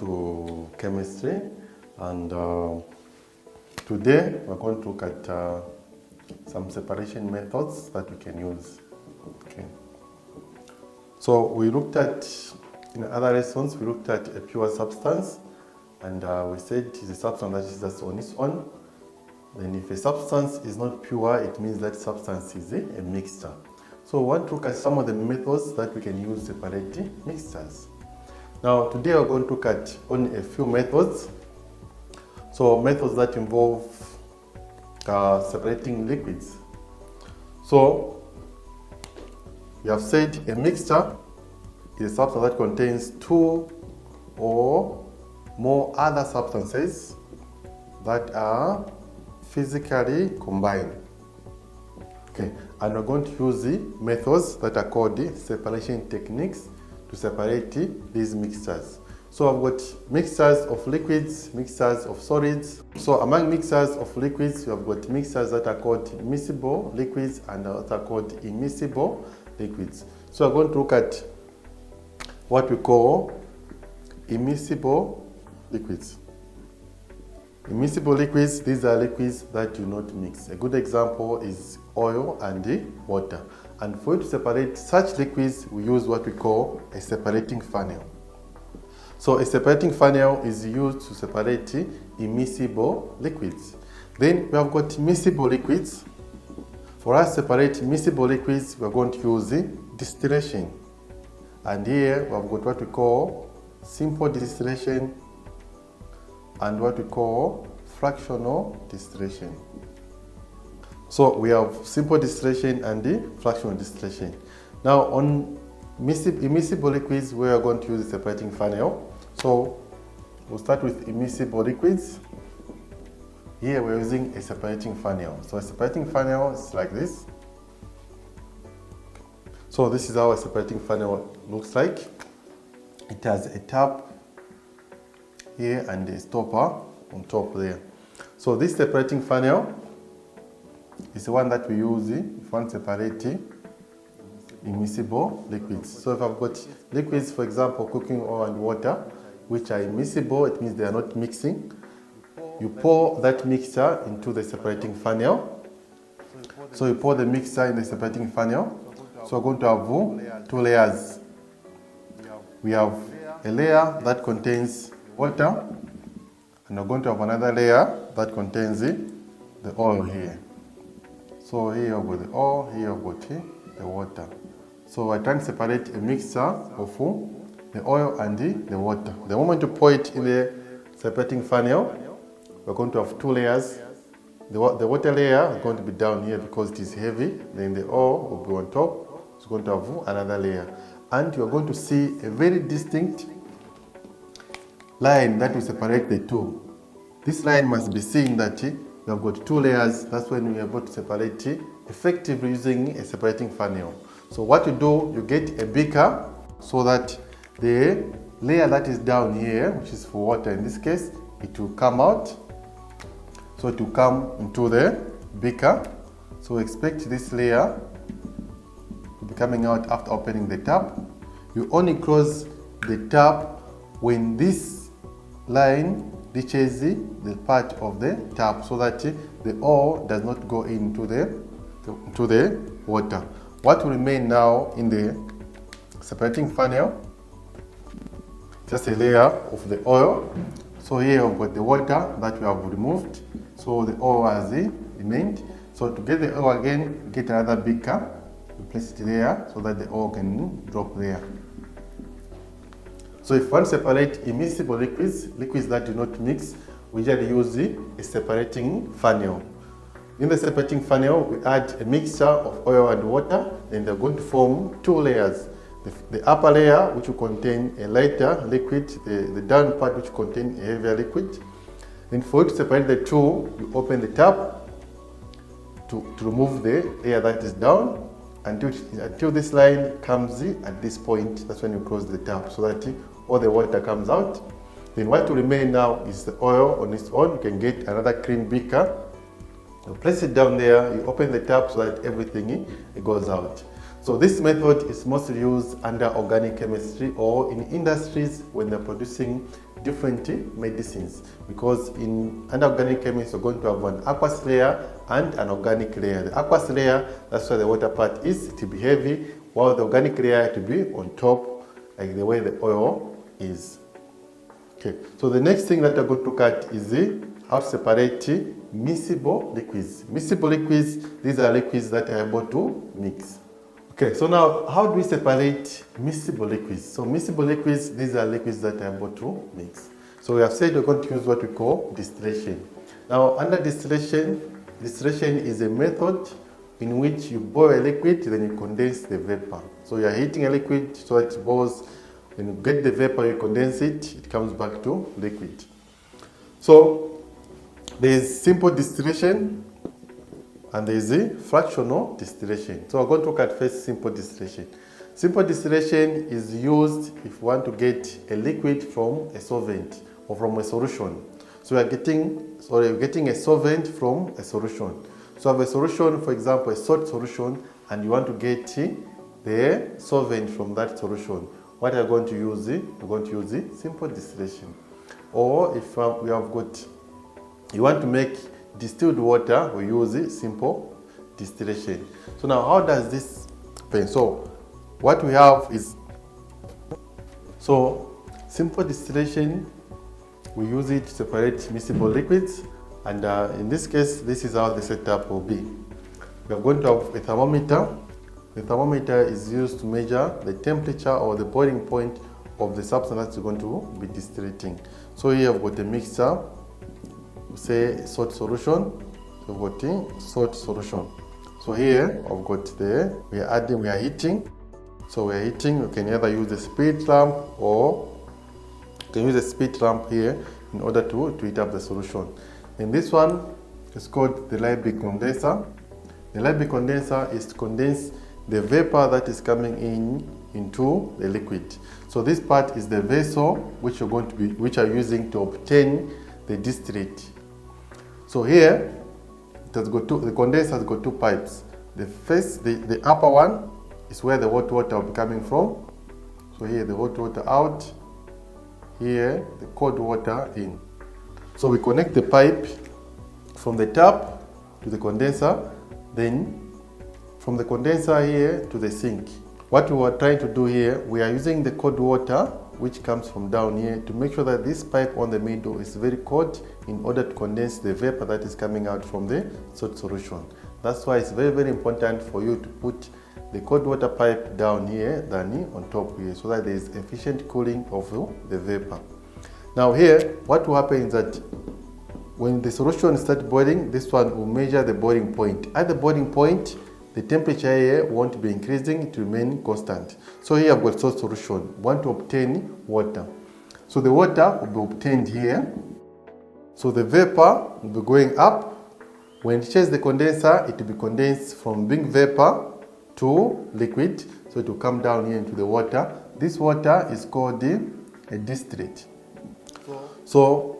to chemistry, and today we're going to look at some separation methods that we can use. Okay. So we looked at, in other lessons, we looked at a pure substance, and we said it's a substance that is just on its own. Then if a substance is not pure, it means that substance is a mixture. So we want to look at some of the methods that we can use to separate mixtures. Now today we're going to look at only a few methods. So methods that involve separating liquids. So we have said a mixture is a substance that contains two or more other substances that are physically combined. Okay, and we're going to use the methods that are called the separation techniques to separate these mixtures. So I've got mixtures of liquids, mixtures of solids. So among mixtures of liquids, we have got mixtures that are called miscible liquids and that are called immiscible liquids. So we're going to look at what we call immiscible liquids. Immiscible liquids, these are liquids that do not mix. A good example is oil and water. And for you to separate such liquids, we use what we call a separating funnel. So a separating funnel is used to separate immiscible liquids. Then we have got miscible liquids. For us to separate miscible liquids, we are going to use distillation. And here we have got what we call simple distillation and what we call fractional distillation. So we have simple distillation and the fractional distillation. Now on immiscible liquids, we are going to use the separating funnel. So we'll start with immiscible liquids. Here we're using a separating funnel. So a separating funnel is like this. So this is how a separating funnel looks like. It has a tap here and a stopper on top there. So this separating funnel is the one that we use if we want to separate immiscible liquids. So if I've got liquids, for example, cooking oil and water, which are immiscible, it means they are not mixing. You pour that mixture into the separating funnel. So you pour the mixture in the separating funnel. So we're going to have two layers. We have a layer that contains water, and we're going to have another layer that contains the oil here. So here we've got the oil, here we've got the water. So I try and separate a mixture of the oil and the water. The moment you pour it in the separating funnel, we're going to have two layers. The water layer is going to be down here because it is heavy. Then the oil will be on top. It's going to have another layer. And you're going to see a very distinct line that will separate the two. This line must be seen that we have got two layers. That's when we are able to separate effectively using a separating funnel. So what you do, you get a beaker so that the layer that is down here, which is for water in this case, it will come out. So it will come into the beaker. So expect this layer to be coming out after opening the tap. You only close the tap when this line reaches the part of the tap so that the oil does not go into the water. What will remain now in the separating funnel? Just a layer of the oil. So here we've got the water that we have removed. So the oil has remained. So to get the oil again, get another beaker. You place it there so that the oil can drop there. So if one separate immiscible liquids, liquids that do not mix, we usually use a separating funnel. In the separating funnel, we add a mixture of oil and water, and they're going to form two layers. The upper layer, which will contain a lighter liquid, the down part, which will contain a heavier liquid. Then for you to separate the two, you open the tap to remove the layer that is down until this line comes at this point. That's when you close the tap so that all the water comes out. Then what will remain now is the oil on its own. You can get another clean beaker. You place it down there, you open the tap so that everything goes out. So this method is mostly used under organic chemistry or in industries when they're producing different medicines, because in organic chemistry you're going to have an aqueous layer and an organic layer. The aqueous layer, that's where the water part is, it will be heavy, while the organic layer it will be on top, like the way the oil is. Okay, so the next thing that I'm going to look at is how to separate miscible liquids. Miscible liquids, these are liquids that are able to mix. Okay, so now how do we separate miscible liquids? So miscible liquids, these are liquids that are able to mix. So we have said we're going to use what we call distillation. Now under distillation is a method in which you boil a liquid, then you condense the vapor. So you are heating a liquid so that it boils. When you get the vapor, you condense it, it comes back to liquid. So there is simple distillation and there is a fractional distillation. So we're going to look at first simple distillation. Simple distillation is used if you want to get a liquid from a solvent or from a solution. So you're getting a solvent from a solution. So you have a solution, for example, a salt solution, and you want to get the solvent from that solution. What are you going to use? We're going to use simple distillation. Or if you want to make distilled water, we use simple distillation. So now how does this happen? So what we have is, simple distillation, we use it to separate miscible liquids, and in this case, this is how the setup will be. We are going to have a thermometer. The thermometer is used to measure the temperature or the boiling point of the substance that you're going to be distillating. So here I've got a mixture, say salt solution. So I've got salt solution. So here I've got we are heating. So we are heating. You can either use a spirit lamp or you can use a spirit lamp here in order to heat up the solution. And this one is called the Liebig condenser. The Liebig condenser is to condense the vapor that is coming into the liquid. So this part is the vessel which are using to obtain the distillate. So here the condenser has got two pipes. The upper one is where the hot water will be coming from. So here the hot water out, here the cold water in. So we connect the pipe from the tap to the condenser, then from the condenser here to the sink. What we are trying to do here, we are using the cold water which comes from down here to make sure that this pipe on the middle is very cold in order to condense the vapor that is coming out from the salt solution. That's why it's very, very important for you to put the cold water pipe down here than on top here, so that there is efficient cooling of the vapor. Now here, what will happen is that when the solution starts boiling, this one will measure the boiling point. At the boiling point, the temperature here won't be increasing, it will remain constant. So here I've got salt solution. We want to obtain water. So the water will be obtained here. So the vapor will be going up. When it reaches the condenser, it will be condensed from being vapor to liquid. So it will come down here into the water. This water is called a distillate. So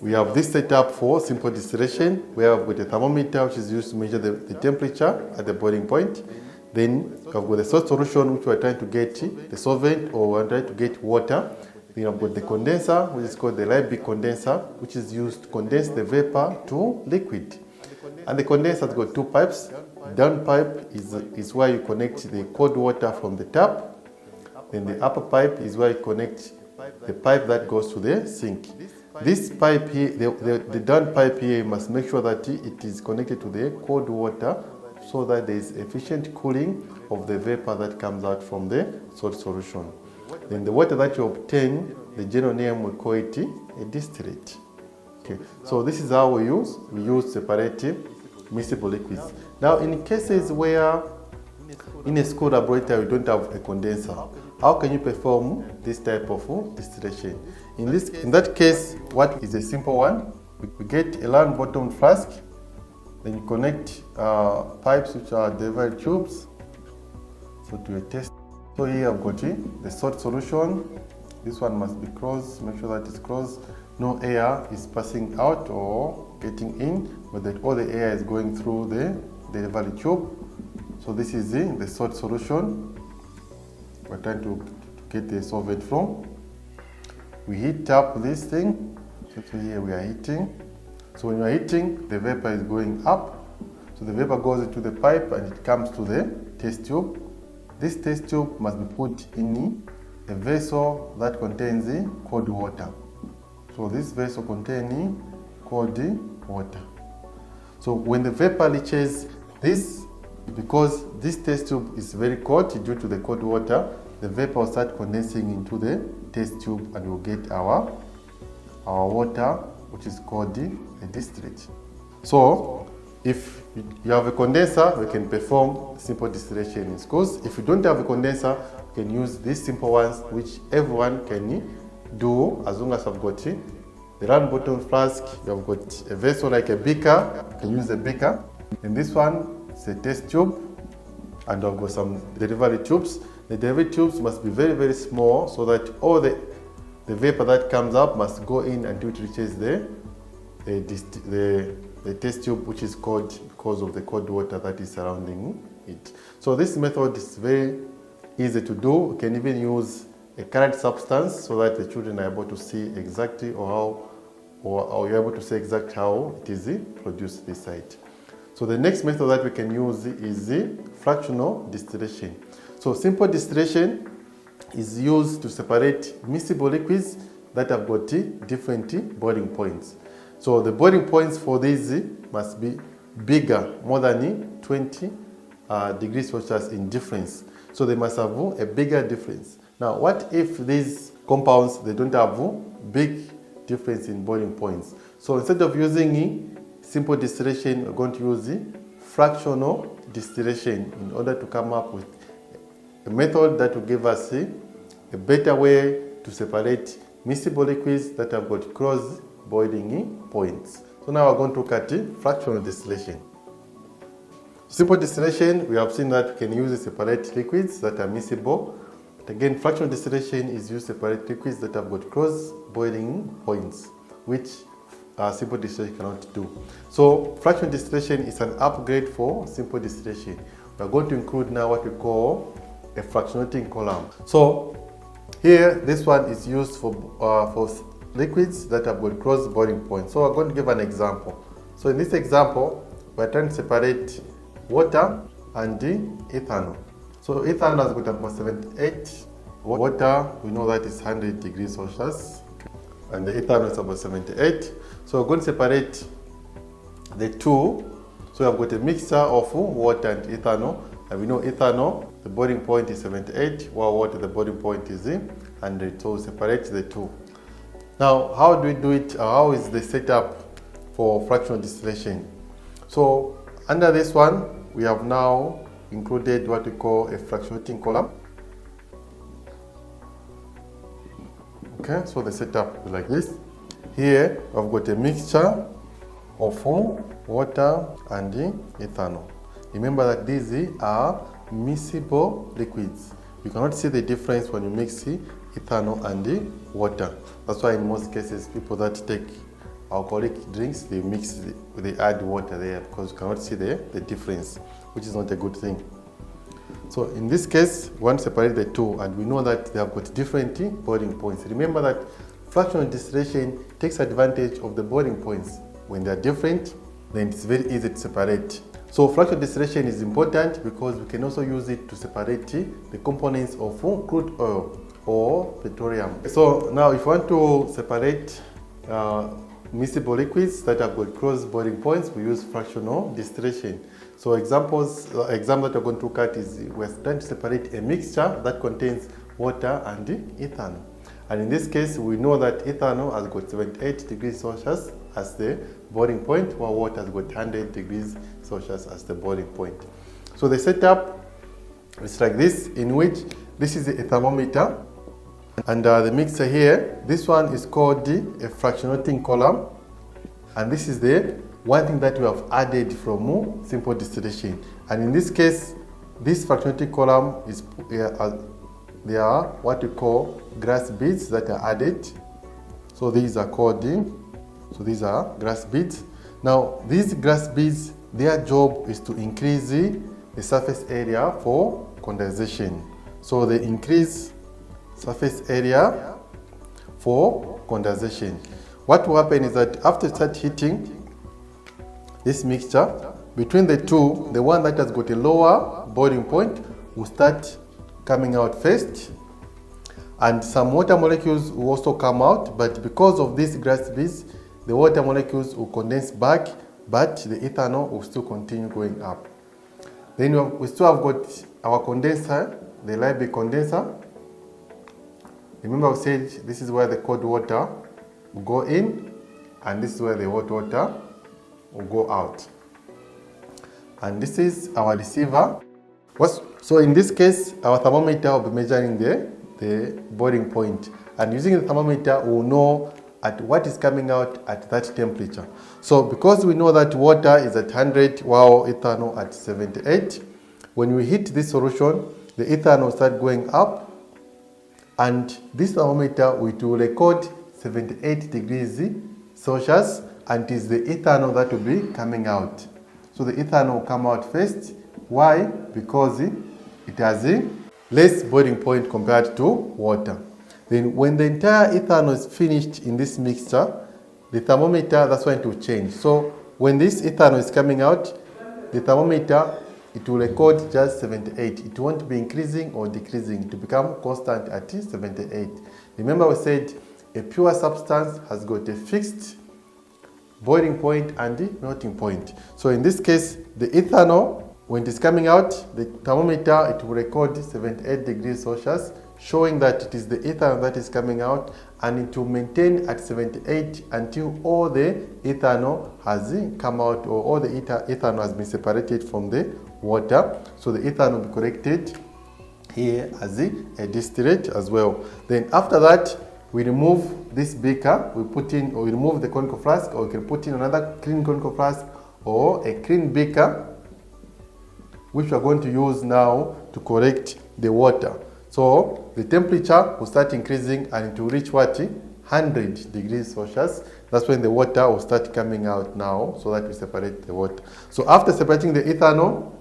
we have this setup for simple distillation, where we've got a thermometer which is used to measure the temperature at the boiling point. Then we've got the salt solution which we're trying to get the solvent, or we're trying to get water. Then we've got the condenser, which is called the Liebig condenser, which is used to condense the vapor to liquid. And the condenser has got two pipes. Down pipe is where you connect the cold water from the tap. Then the upper pipe is where you connect the pipe that goes to the sink. This pipe here, the down pipe here, you must make sure that it is connected to the cold water so that there is efficient cooling of the vapor that comes out from the salt solution. Then the water that you obtain, the general name we call it a distillate. Okay, so this is how we use separative miscible liquids. Now in cases where in a school laboratory you don't have a condenser, how can you perform this type of distillation? In that case, what is a simple one? We get a round bottom flask, then you connect pipes which are delivery tubes. So to a test. So here I've got the salt solution. This one must be closed. Make sure that it's closed. No air is passing out or getting in, but that all the air is going through the delivery tube. So this is the salt solution we're trying to get the solvent from. we heat up this thing. So here we are heating. So when you are heating, the vapor is going up. So the vapor goes into the pipe and it comes to the test tube. This test tube must be put in a vessel that contains cold water. So this vessel contains cold water. So when the vapor reaches this, because this test tube is very cold due to the cold water, the vapor will start condensing into the test tube and we'll get our water, which is called a distillate. So if you have a condenser, we can perform simple distillation in schools. If you don't have a condenser, you can use these simple ones, which everyone can do as long as I've got the round bottom flask, you have got a vessel like a beaker, you can use a beaker. And this one is a test tube, and I've got some delivery tubes. The delivery tubes must be very, very small so that all the vapor that comes up must go in until it reaches the test tube, which is cold because of the cold water that is surrounding it. So this method is very easy to do. You can even use a colored substance so that the children are able to see exactly or you're able to see exactly how it is produced this side. So the next method that we can use is the fractional distillation. So simple distillation is used to separate miscible liquids that have got different boiling points. So the boiling points for these must be bigger, more than 20 degrees Celsius in difference. So they must have a bigger difference. Now, what if these compounds, they don't have big difference in boiling points? So instead of using simple distillation, we're going to use fractional distillation in order to come up with a method that will give us a better way to separate miscible liquids that have got cross boiling points. So now we're going to look at fractional distillation. Simple distillation, we have seen that we can use to separate liquids that are miscible. But again, fractional distillation is used to separate liquids that have got cross boiling points, which simple distillation cannot do. So fractional distillation is an upgrade for simple distillation. We are going to include now what we call a fractionating column. So here, this one is used for liquids that have got cross boiling points. So I'm going to give an example. So in this example, we're trying to separate water and ethanol. So ethanol has got about 78. Water, we know that is 100 degrees Celsius. And the ethanol is about 78. So we're going to separate the two. So we have got a mixture of water and ethanol. And we know ethanol, the boiling point is 78, while water, the boiling point is 100. So we separate the two. Now, how do we do it? How is the setup for fractional distillation? So under this one, we have now included what we call a fractionating column. Okay, so the setup is like this. Here, I've got a mixture of water and ethanol. Remember that these are miscible liquids. You cannot see the difference when you mix ethanol and water. That's why in most cases, people that take alcoholic drinks, they add water there because you cannot see the difference, which is not a good thing. So in this case, we want to separate the two, and we know that they have got different boiling points. Remember that fractional distillation takes advantage of the boiling points. When they are different, then it's very easy to separate. So fractional distillation is important because we can also use it to separate the components of crude oil or petroleum. So now if you want to separate miscible liquids that have got cross boiling points, we use fractional distillation. So example that we're going to look at is we're trying to separate a mixture that contains water and ethanol. And in this case, we know that ethanol has got 78 degrees Celsius as the boiling point, while water has got 100 degrees Celsius as the boiling point. So the setup is like this, in which this is a thermometer, and the mixer here, this one is called a fractionating column, and this is the one thing that we have added from simple distillation. And in this case, this fractionating column is there are what we call grass beads that are added. So these are called these are grass beads. Now these grass beads, their job is to increase the surface area for condensation. So they increase surface area for condensation. What will happen is that after you start heating this mixture, between the two, the one that has got a lower boiling point will start coming out first, and some water molecules will also come out, but because of these grass beads, the water molecules will condense back, but the ethanol will still continue going up. Then we still have got our condenser, the Liebig condenser. Remember we said this is where the cold water will go in, and this is where the hot water will go out. And this is our receiver. So in this case, our thermometer will be measuring the boiling point. And using the thermometer, we will know at what is coming out at that temperature. So because we know that water is at 100 while ethanol at 78, when we heat this solution, the ethanol will start going up, and this thermometer will record 78 degrees Celsius, and it is the ethanol that will be coming out. So the ethanol will come out first. Why? Because it has a less boiling point compared to water. Then when the entire ethanol is finished in this mixture, the thermometer, that's when it will change. So when this ethanol is coming out, the thermometer, it will record just 78. It won't be increasing or decreasing. It will become constant at 78. Remember we said a pure substance has got a fixed boiling point and the melting point. So in this case, the ethanol, when it is coming out, the thermometer, it will record 78 degrees Celsius, showing that it is the ethanol that is coming out, and it will maintain at 78 until all the ethanol has come out, or all the ethanol has been separated from the water. So the ethanol will be corrected here as a distillate as well. Then after that, we remove this beaker, we put in, or we remove the conical flask, or we can put in another clean conical flask or a clean beaker, which we are going to use now to correct the water. So the temperature will start increasing, and it will reach what? 100 degrees Celsius. That's when the water will start coming out now, so that we separate the water. So after separating the ethanol,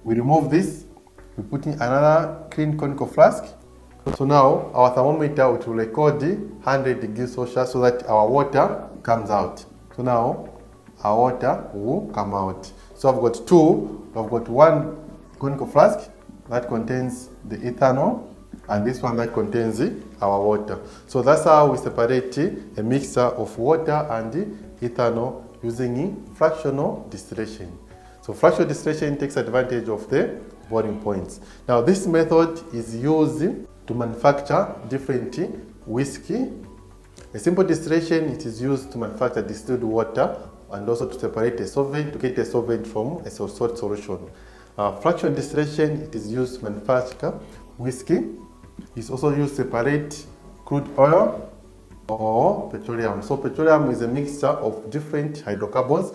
we remove this, we put in another clean conical flask. So now our thermometer will record 100 degrees Celsius so that our water comes out. So now our water will come out. So I've got two. I've got one conical flask that contains the ethanol, and this one that contains our water. So that's how we separate a mixture of water and ethanol using fractional distillation. So fractional distillation takes advantage of the boiling points. Now this method is used to manufacture different whiskey. A simple distillation, it is used to manufacture distilled water and also to separate a solvent, to get a solvent from a salt solution. Fractional distillation, it is used to manufacture whiskey. It's also used to separate crude oil or petroleum. So petroleum is a mixture of different hydrocarbons.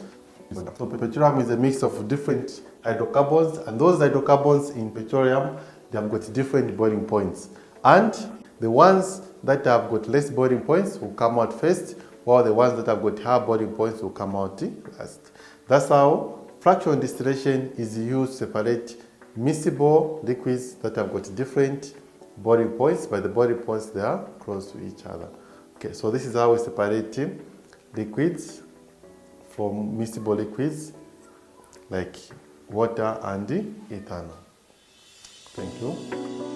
So petroleum is a mix of different hydrocarbons, and those hydrocarbons in petroleum, they have got different boiling points. And the ones that have got less boiling points will come out first, while the ones that have got higher boiling points will come out last. That's how fractional distillation is used to separate miscible liquids that have got different boiling points, but the boiling points, they are close to each other. Okay, so this is how we separate liquids from miscible liquids like water and ethanol. Thank you.